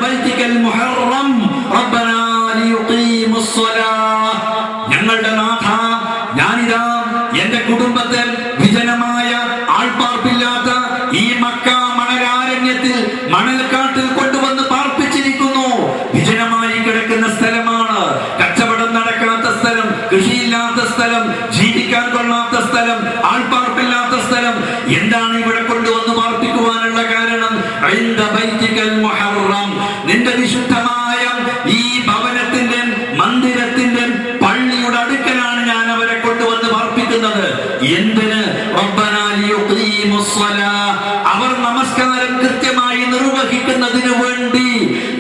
ബൈതികൽ മുഹറം റബ്ബനാ ലിയുഖീമുസ് സ്വലാഹ്. ഞങ്ങളുടെ നാഥ, ഞാനിതാ എന്റെ കുടുംബത്തിൽ വിജനമായ ആൾപ്പാർപ്പില്ലാത്ത ഈ മക്ക മണലാരണ്യത്തിൽ മണൽക്കാട്ടിൽ കൊണ്ടുവന്ന് പാർപ്പിച്ചിരിക്കുന്നു. വിജനമായി കിടക്കുന്ന സ്ഥലമാണ്, കച്ചവടം നടക്കാത്ത സ്ഥലം, കൃഷിയില്ലാത്ത സ്ഥലം, ജീവിക്കാൻ കൊള്ളാത്ത സ്ഥലം, ആൾപ്പാർപ്പില്ലാത്ത സ്ഥലം. എന്താണ് ഇവിടെ കൊണ്ടുവന്ന് പാർപ്പിക്കുവാനുള്ള കാരണം? നിന്റെ വിശുദ്ധമായ ഈ ഭവനത്തിന്റെ, മന്ദിരത്തിന്റെ, പള്ളിയുടെ അടുക്കലാണ് ഞാൻ അവരെ കൊണ്ടുവന്ന് പാർപ്പിക്കുന്നത്. എന്തിന്? റബ്ബനാ ലിയുഖീമുസ് സ്വലാഹ്. അവർ നമസ്കാരം കൃത്യമായി നിർവഹിക്കുന്നതിന് വേണ്ടി,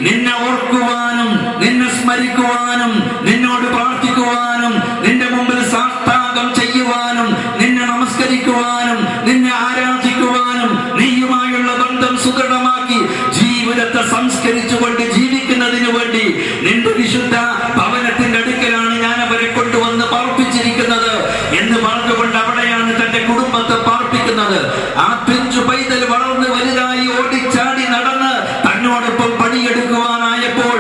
നിന്നെ ഓർക്കുവാനും നിന്നെ സ്മരിക്കുവാനും നിന്നോട് പ്രാർത്ഥിക്കുവാനും നിന്റെ മുമ്പിൽ സാഷ്ടാംഗം ചെയ്യുവാനും നിന്നെ നമസ്കരിക്കുവാനും നിന്നെ ആരാധിക്കുവാനും നീയുമായുള്ള ബന്ധം സുദൃഢമാക്കി ജീവിതത്തെ സംസ്കരിച്ചുകൊണ്ട് ജീവിക്കുന്നതിന് വേണ്ടി നിന്റെ വിശുദ്ധ ഭവനത്തിന്റെ അടുക്കലാണ് ഞാൻ അവരെ കൊണ്ടുവന്ന് പാർപ്പിച്ചിരിക്കുന്നത് എന്ന് പറഞ്ഞുകൊണ്ട് അവിടെയാണ് തന്റെ കുടുംബത്തെ പാർപ്പിക്കുന്നത്. ആ പിഞ്ചു പൈതൽ വളർന്ന് വലുതായി ഓടിച്ചാടി നടന്ന് തന്നോടൊപ്പം പണിയെടുക്കുവാനായപ്പോൾ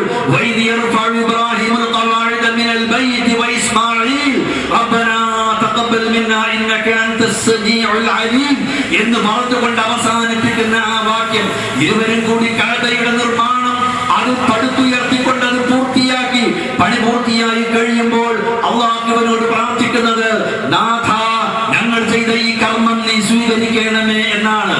എന്ന് പറഞ്ഞുകൊണ്ട് അവസാനിപ്പിക്കുന്ന ആ വാക്യം, ഇരുവരും കൂടി കഅബയുടെ നിർമ്മാണം അത് പടുത്തുയർത്തിക്കൊണ്ട് അത് പൂർത്തിയാക്കി, പണി പൂർത്തിയായി കഴിയുമ്പോൾ അല്ലാഹുവിനോട് പ്രാർത്ഥിക്കുന്നത്, നാഥ, ഞങ്ങൾ ചെയ്ത ഈ കർമ്മം നീ സ്വീകരിക്കണമേ എന്നാണ്.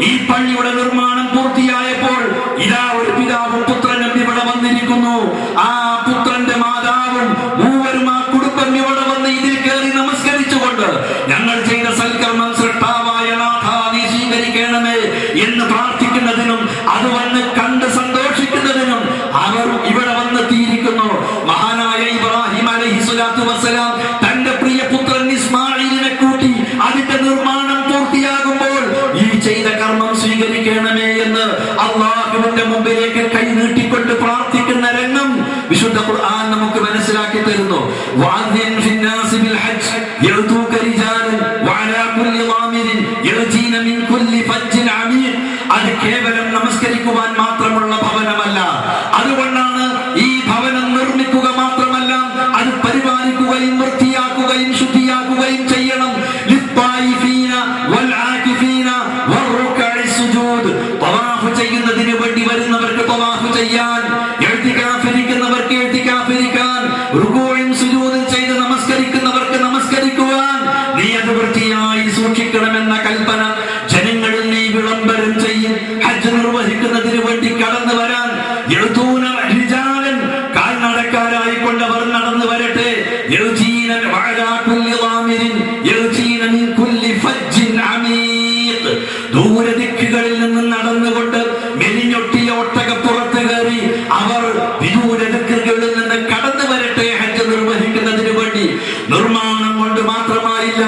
ഈ പള്ളിയുടെ നിർമ്മാണം പൂർത്തിയായപ്പോൾ ഇതാ ഒരു പിതാവും പുത്രനും ഇവിടെ വന്നിരിക്കുന്നു. ആ പുത്രന്റെ മാതാവും മൂവരും ആ കുടുംബം ഇവിടെ വന്ന് ഇതിൽ കയറി നമസ്കരിച്ചുകൊണ്ട് ഞങ്ങൾ ചെയ്ത സൽക്കർമ്മം സൃഷ്ടാവായ നാഥ നീ സ്വീകരിക്കണമേ എന്ന് പ്രാർത്ഥിക്കുന്നതിനും അത് വന്ന് കണ്ട് സന്തോഷിക്കുന്നതിനും അവർ ഇവിടെ വന്നെത്തിയിരിക്കുന്നു. മഹാനായ ഇബ്രാഹിം അലൈഹിസ്സലാത്തു വസ്സലാം തന്റെ പ്രിയ പുത്രൻ ഇസ്മാഈലിനെ കൂട്ടി അതിന്റെ നിർമ്മാണം പൂർത്തിയാകുമ്പോൾ ഈ ചെയ്ത കർമ്മം സ്വീകരിക്കണമേ എന്ന് അല്ലാഹുവിന്റെ മുമ്പിലേക്ക് കൈ നീട്ടിക്കൊണ്ട് പ്രാർത്ഥിക്കുന്ന രംഗം വിശുദ്ധ ഖുർആൻ നമുക്ക് മനസ്സിലാക്കി തരുന്നു. വഅദ്ദിൻ ഫിന്നാസി ബിൽ ഹജ്ജ് യഅതൂക റിജാലൻ വഅലാ കുല്ലി ളാമിരിൻ യഅതീന മിൻ കുല്ലി ഫജ്ജിൻ അമീഖ്. അത് കേവലം നമസ്കരിക്കുവാൻ മാത്രമുള്ള ഭവനമല്ല. അതുകൊണ്ടാണ് ഈ ഭവനം നിർമ്മിക്കുക മാത്രമല്ല, അത് പരിപാലിക്കുകയും വൃത്തിയാക്കുകയും ശുദ്ധിയാക്കുകയും ചെയ്യണം. ചെയ്യുന്നതിന് വേണ്ടി വരുന്നവർക്ക് തവാഫ് ചെയ്യാൻ, ഇഅ്തികാഫിരിക്കുന്നവർക്ക് ഇഅ്തികാഫിരിക്കാൻ, റുകൂഉം സുജൂദും ചെയ്ത് നമസ്കരിക്കുന്നവർക്ക് നമസ്കരിക്കുവാൻ നീ അത് വൃത്തിയായി സൂക്ഷിക്കണമെന്ന കൽപ്പന ജനങ്ങളിൽ നീ വിളംബരം ചെയ്യും. ഹജ്ജ് നിർവഹിക്കുന്നതിന് വേണ്ടി കടന്നു വരാൻ കാൽനടക്കാരായി കൊണ്ടവർ നടന്നു വരട്ടെ. ദൂരദിക്കുകളിൽ നിന്ന് നടന്നുകൊണ്ട് മെലിഞ്ഞൊട്ടിയ ഒട്ടകപ്പുറത്ത് കയറി അവർ വിദൂരദിക്കുകളിൽ നിന്ന് കടന്നു വരട്ടെ ഹജ്ജ് നിർവഹിക്കുന്നതിന് വേണ്ടി. നിർമ്മാണം കൊണ്ട് മാത്രമായില്ല,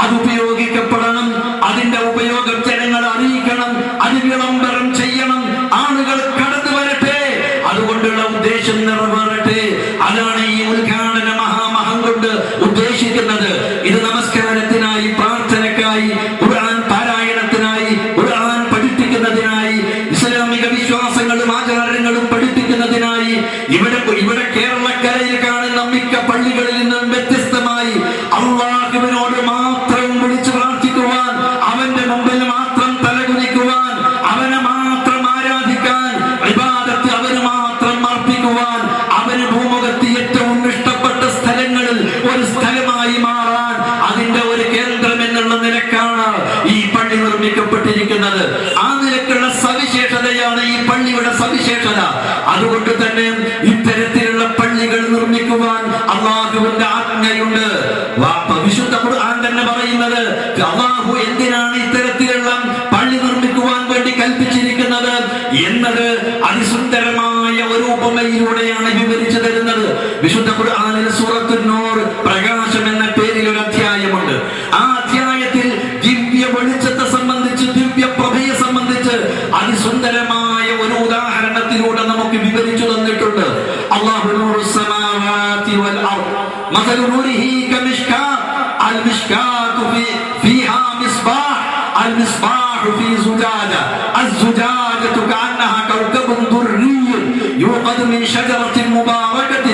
അത് ഉപയോഗിക്കപ്പെടണം. അതിന്റെ ഉപയോഗം ജനങ്ങൾ അറിയിക്കണം, അത് വിളംബരം ചെയ്യണം, ആളുകൾ കടന്നു വരട്ടെ, അതുകൊണ്ടുള്ള ഉദ്ദേശം നിറവേറട്ടെ. അതാണ് ഈ ഉദ്ഘാടന മഹാമഹം കൊണ്ട് ഉദ്ദേശിക്കുന്നത്. ഇത് നമസ്കാരത്തിനായി, പ്രാർത്ഥനയ്ക്കായി, ഖുർആൻ പാരായണത്തിനായി, ഖുർആൻ പഠിപ്പിക്കുന്നതിനായി, ഇസ്ലാമിക വിശ്വാസങ്ങളും ആചാരങ്ങളും പഠിപ്പിക്കുന്നതിനായി ഇവിടെ കേരളക്കരയിൽ കാണുന്ന മിക്ക പള്ളികളിൽ നിന്നും വ്യത്യസ്തമായി അല്ലാഹുവിനോട് മാത്രം വിളിച്ചു പ്രാർത്ഥിക്കുവാൻ, അവന്റെ മുമ്പിൽ മാത്രം തലകുനിക്കുവാൻ, അവനെ മാത്രം ആരാധിക്കാൻ, ഇബാദത്ത് അവന് മാത്രം അർപ്പിക്കുവാൻ, അവന് ഭൂമുഖത്ത് ഏറ്റവും ഇഷ്ടപ്പെട്ട സ്ഥലങ്ങളിൽ ഒരു സ്ഥലമായി മാറാൻ, അതിന്റെ ഒരു കേന്ദ്രം എന്നുള്ള നിലക്കാണ് ഈ പള്ളി നിർമ്മിക്കപ്പെട്ടിരിക്കുന്നത്. ആ നിലക്കുള്ള സവിശേഷതയാണ് ഈ പള്ളിയുടെ സവിശേഷത. അതുകൊണ്ട് തന്നെ ഇത്തരത്തിലുള്ള പള്ളികൾ നിർമ്മിക്കുവാൻ അല്ലാഹുവിന്റെ ആജ്ഞയുണ്ട്. വിശുദ്ധ ഖുർആൻ തന്നെ പറയുന്നത്, അല്ലാഹു എന്തിനാണ് ഇത്തരത്തിലുള്ള പള്ളി നിർമ്മിക്കുവാൻ വേണ്ടി കൽപ്പിച്ചിരിക്കുന്നത് എന്നത് അതിസുന്ദരമായ ഒരു ഉപമയിലൂടെയാണ് വിവരിച്ചു തരുന്നത്. വിശുദ്ധ ഖുർആനിൽ സൂറത്തുൻ നൂർ പ്രകാശം എന്ന പേരിൽ ഒരു അധ്യായമുണ്ട്. ആ അധ്യായത്തിൽ ദിവ്യ വെളിച്ചത്തെ സംബന്ധിച്ച്, ദിവ്യ പ്രഭയെ സംബന്ധിച്ച് അതിസുന്ദരമായ ഒരു ഉദാഹരണത്തിലൂടെ നമുക്ക് വിവരിച്ചു തന്നിട്ടുണ്ട്. അല്ലാഹു നൂറുസ് സമാവാതി മസലു നൂരിഹി കമിഷ്കാത്ത് അൽമിഷ്കാത്തു ഫീഹാ മിസ്ബാഹ് المصباح في زجاجة الزجاجة كأنها كوكب دري يوقد من شجرة مباركة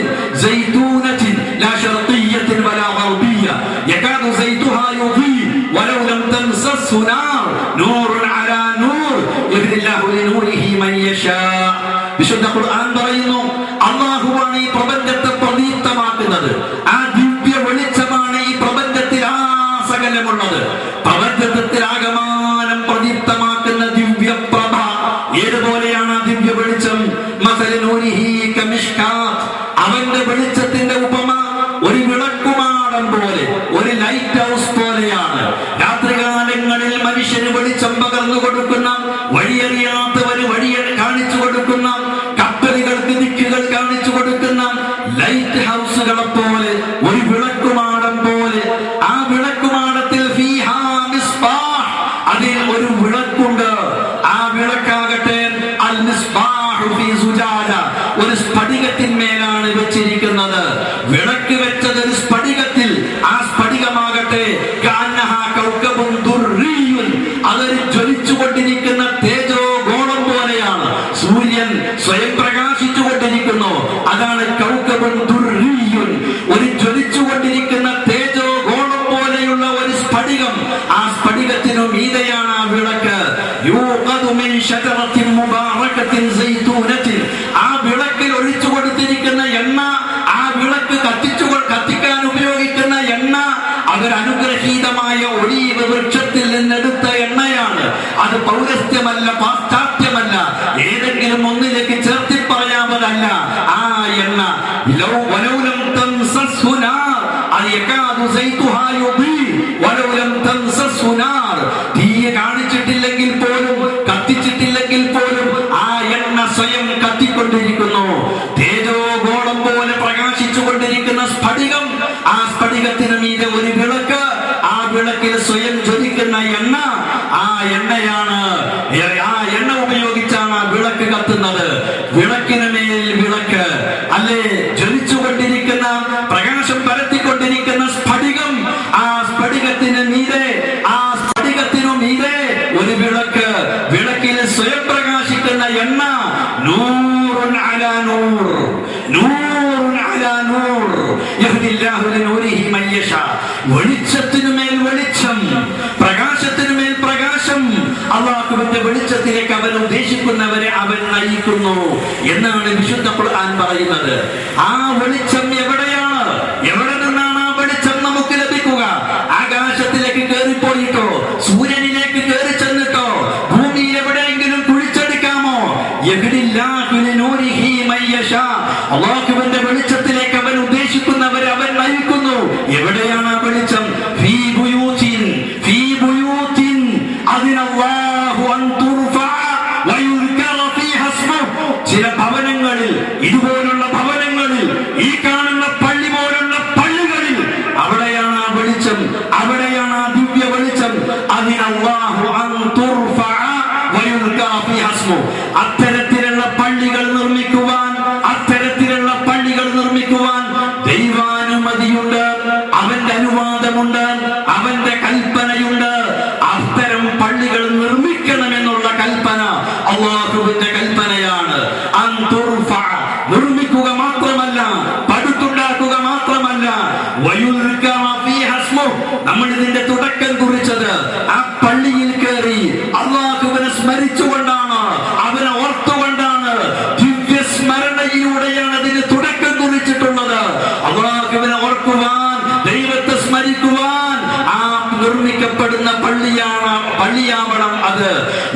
زيتونة لا شرقية ولا غربية يكاد زيتها يضيء ولو لم تمسسه نار نور على نور يهدي الله لنوره من يشاء വിശുദ്ധ ഖുർആൻ പറയുന്നു അല്ലാഹുവാണ് ഈ പ്രപഞ്ചത്തെ പ്രദീപ്തമാക്കുന്നത്. ആ ദിവ്യ വെളിച്ചമാണ് ഈ പ്രപഞ്ചത്തിൽ ആസകലമുള്ളത്. പ്രപഞ്ചത്തിൽ ആകമാനം പ്രദീപ്തമാക്കുന്ന ദിവ്യപ്രഭ ഏതുപോലെയാണ് ആ ദിവ്യ വെളിച്ചം? മസലനൂരിഹി കമിഷ്കാത്ത്, അവന്റെ വെളിച്ചത്തിന്റെ ഉപമ ഒരു വിളക്കുമാടം പോലെ, ഒരു ലൈറ്റ് ഹൗസ് പോലെയാണ്. രാത്രികാലങ്ങളിൽ മനുഷ്യന് വെളിച്ചം പകർന്നു കൊടുക്കുന്ന, വഴിയറിയാത്തവന് വഴി കാണിച്ചു കൊടുക്കുന്ന, കപ്പലുകൾക്ക് ദിക്കുകൾ കാണിച്ചു കൊടുക്കുന്ന ലൈറ്റ് ഹൗസുകളെ പോലെ, ഒരു വിളക്കുമാടം പോലെ. ആ വിളക്കുമാടത്തിൽ ഫീഹാ മിസ്ബാഹ്, അതിൽ ഒരു വിളക്കുണ്ട്. ആ വിളക്കാകട്ടെ അൽ മിസ്ബാഹു ഫീ സുജാജ, ഒരു സ്ഫടികത്തിന്മേലാണ് വെച്ചിരിക്കുന്നത്. വിളക്ക് വെച്ചത് ഒരു സ്ഫടികത്തിൽ. ആ സ്ഫടികമാകട്ടെ കഅന്നഹാ കൗകബുൻ ദുർരിയുൻ, അതൊരു ജ്വലിച്ചുകൊണ്ടിരിക്കുന്ന തേജോഗോളം പോലെയാണ്. സൂര്യൻ സ്വയം പ്രകാശിച്ചുകൊണ്ടിരിക്കുന്നു. അതാണ് കൗകബുൻ ദുർരിയുൻ, ഒരു ജ്വലിച്ചുകൊണ്ടിരിക്കുന്ന തേജോഗോളം പോലെയുള്ള ഒരു സ്ഫടികം. ആ സ്ഫടികത്തിനു മീതെയാണ് ആ വിളക്ക്. യൂഖദു മിൻ ശജറത്തിൻ മുബാറകത്തിൻ സൈതൂനത്തിൻ, ആ വിളക്കിൽ ഒഴിച്ചു കൊടുത്തിരിക്കുന്ന എണ്ണ, ആ വിളക്ക് കത്തിക്കാൻ ഉപയോഗിക്കുന്ന എണ്ണ, അതൊരു അനുഗ്രഹീതമായ ഒലീവ് വൃക്ഷത്തിൽ നിന്നെടുത്ത എണ്ണയാണ്. അത് പൗരസ്ത്യമല്ല, പാശ്ചാത്യമല്ല, ഏതെങ്കിലും ഒന്നിലേക്ക് ചേർത്തി പറയാമതല്ല. ആ എണ്ണ വലൗലം തംസസ്ഹു നാർ, അത് യകാദു സൈതുഹാ യുദീ വലൗലം തംസസ്ഹു നാർ, തീ കാണിച്ചിട്ടില്ലെങ്കിൽ പോലും, കത്തിച്ചിട്ടില്ലെങ്കിൽ പോലും ആ എണ്ണ സ്വയം കത്തിക്കൊണ്ടിരിക്കുന്നു. തേജോഗോളം പോലെ പ്രകാശിച്ചു കൊണ്ടിരിക്കുന്ന സ്ഫടികം, ആ സ്ഫടികത്തിന് മീതെ ഒരു വിളക്ക്, ആ വിളക്കിൽ സ്വയം ജ്വലിക്കുന്ന എണ്ണ, ആ എണ്ണയാണ്. ആ എണ്ണ ഉപയോഗിച്ചാണ് ആ വിളക്ക് കത്തുന്നത്. വിളക്കിന് മേൽ വിളക്ക്, അല്ലേ? ജ്വലിച്ചുകൊണ്ടിരിക്കുന്ന, പ്രകാശം പരത്തിക്കൊണ്ടിരിക്കുന്ന സ്ഫടികം, ആ സ്ഫടികത്തിന് മീതെ, ആ സ്ഫടികത്തിനു മീതെ ഒരു വിളക്ക്, വിളക്കിൽ സ്വയം പ്രകാശിക്കുന്ന എണ്ണ. നൂറുൻ അലാ നൂർ, നൂറുൻ അലാ നൂർ യഹ്ദില്ലാഹു ലിനൂരിഹി മൻ യശാ, വെളിച്ചത്തിനുമേൽ വെളിച്ചം, പ്രകാശത്തിനുമേൽ പ്രകാശം. അല്ലാഹുവിന്റെ വെളിച്ചത്തിലേക്ക് അവൻ ഉദ്ദേശിക്കുന്നവരെ അവൻ നയിക്കുന്നു എന്നാണ് വിശുദ്ധ ഖുർആൻ പറയുന്നത്. ആ വെളിച്ചം എവിടെയാണ്? എവിടെ നിന്നാണ് ആ വെളിച്ചം നമുക്ക് ലഭിക്കുക? ആകാശത്തിലേക്ക് കയറിപ്പോയിട്ടോ, സൂര്യനിലേക്ക് കയറി ചെന്നിട്ടോ, ഭൂമിയിൽ എവിടെയെങ്കിലും കുഴിച്ചെടുക്കാമോ? യഹ്ദില്ലാഹു ലിനൂരിഹി മൻ യശാ, അല്ലാഹുവിന്റെ വെളിച്ചത്തിലേക്ക് അവൻ ഉദ്ദേശിക്കുന്നവരെ അവൻ നയിക്കുന്നു. എവിടെയാണ് ആ വെളിച്ചം? ഫീ ബുയൂത്തിൻ, ഫീ ബുയൂത്തിൻ അദിനല്ലാഹു അൻ തുർഫഅ വയുദ്കറ ഫീഹാ ഇസ്മുഹു, ചില ഭവനങ്ങളിൽ, ഇതുപോലുള്ള ഭവനങ്ങളിൽ, ഈ കാണുന്ന പള്ളി പോലുള്ള പള്ളികളിൽ, അവിടെയാണ് ആ വെളിച്ചം, അവിടെയാണ് ആ ദിവ്യ വെളിച്ചം. അദിനല്ലാഹു അൻ തുർഫഅ വയുദ്കറ ഫീഹാ ഇസ്മുഹു, അത്തരത്തിലുള്ള പള്ളികൾ നിർമ്മിക്കുവാൻ, അത്തരത്തിലുള്ള പള്ളികൾ നിർമ്മിക്കുവാൻ ദൈവാനുമതിയുണ്ട്, അവന്റെ അനുവാദമുണ്ട്, അവന്റെ കൽപ്പനയുണ്ട്. അത്തരം പള്ളികൾ നിർമ്മിക്കണമെന്നുള്ള കൽപ്പന അല്ലാഹുവിന്റെ കൽപ്പനയാണ്. അൻ തുർഫഅ, നിർമ്മിക്കുക മാത്രമല്ല, പടുത്തുണ്ടാക്കുക മാത്രമല്ല, വയുദ്കറ ഫീഹാ ഇസ്മുഹു, നമ്മൾ ഇതിന്റെ തുടക്കം കുറിച്ചത് ആ പള്ളിയിൽ കയറി അല്ലാഹുവിനെ സ്മരിച്ചുകൊണ്ടാണ്, അവനെ ഓർത്തുകൊണ്ടാണ്, ദിവ്യസ്മരണയിലൂടെയാണ് അതിന് തുടക്കം കുറിച്ചിട്ടുള്ളത്. അല്ലാഹുവിനെ ഓർക്കുവാൻ, ദൈവത്തെ സ്മരിക്കുവാൻ ആ നിർമ്മിക്കപ്പെടുന്ന പള്ളിയാവണം അത്.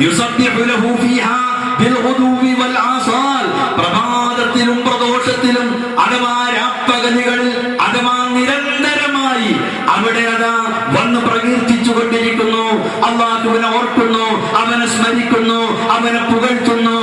യുസബ്ബിഹു ലഹു ഫീഹാ ബിൽഗുദുവി വൽ ആസാൽ, പ്രഭാതത്തിലും പ്രദോഷത്തിലും, അഥവാ രാപ്പകലുകളിൽ, അഥവാ നിരന്തരമായി അവിടെ അതാ വന്ന് പ്രകീർത്തിച്ചു കൊണ്ടിരിക്കുന്നു. അല്ലാഹുവിനെ ഓർക്കുന്നു, അവനെ സ്മരിക്കുന്നു, അവനെ പുകഴ്ത്തുന്നു.